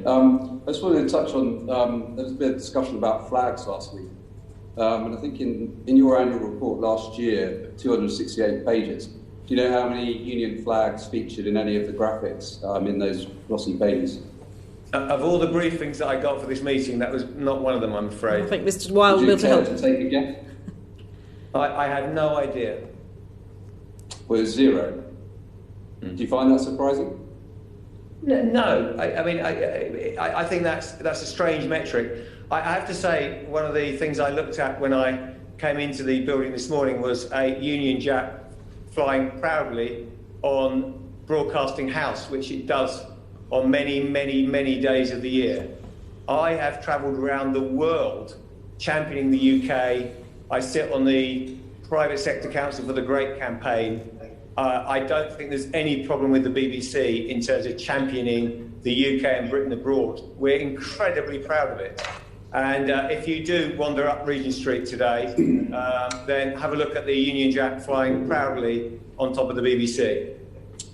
I just wanted to touch on, there was a bit of discussion about flags last week. And I think in your annual report last year, 268 pages, do you know how many Union flags featured in any of the graphics in those glossy pages? Of all the briefings that I got for this meeting, that was not one of them, I'm afraid. I think Mr. Wilde Would will you care help. to take a guess? I have no idea. Well, it's 0. Do you find that surprising? No, I think that's a strange metric. I have to say, one of the things I looked at when I came into the building this morning was a Union Jack flying proudly on Broadcasting House, which it does on many, many, many days of the year. I have travelled around the world championing the UK. I sit on the Private Sector Council for the Great Campaign. I don't think there's any problem with the BBC in terms of championing the UK and Britain abroad. We're incredibly proud of it. And if you do wander up Regent Street today, then have a look at the Union Jack flying proudly on top of the BBC.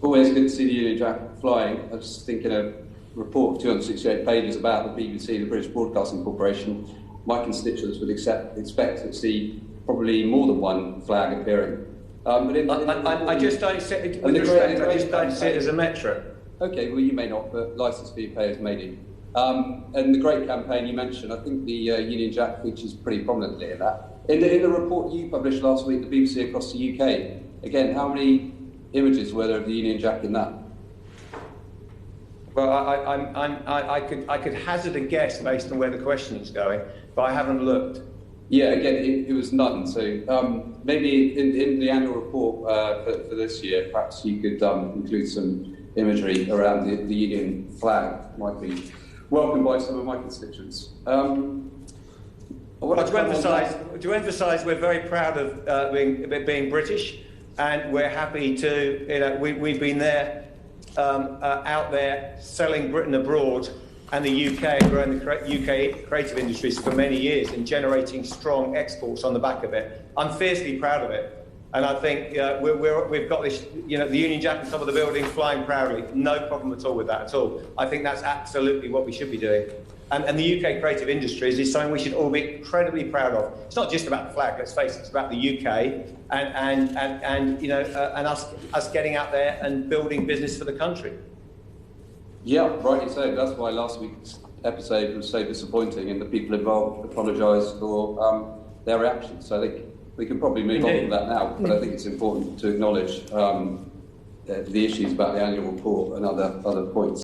Always good to see the Union Jack flying. I was just thinking a report of 268 pages about the BBC, the British Broadcasting Corporation. My constituents would expect to see probably more than one flag appearing. I just don't see it, with respect, I just don't see it as a metric. Okay, well you may not, but licence fee payers may do. And the Great Campaign you mentioned, I think the Union Jack features pretty prominently in that. In the report you published last week, the BBC across the UK, again, how many images were there of the Union Jack in that? Well, I could hazard a guess based on where the question is going, but I haven't looked. Yeah, again, it was none. So maybe in the annual report for this year, perhaps you could include some imagery around the Union flag. Might be welcomed by some of my constituents. To emphasise, we're very proud of being British, and we're happy to. We've been there, out there selling Britain abroad and the UK, growing the UK creative industries for many years and generating strong exports on the back of it. I'm fiercely proud of it. And I think we've got this, the Union Jack on top of the building flying proudly. No problem at all with that at all. I think that's absolutely what we should be doing. And the UK creative industries is something we should all be incredibly proud of. It's not just about the flag, let's face it, it's about the UK and us getting out there and building business for the country. Yeah, rightly so. That's why last week's episode was so disappointing, and the people involved apologised for their reactions. So I think we can probably move on from that now, but I think it's important to acknowledge the issues about the annual report and other points.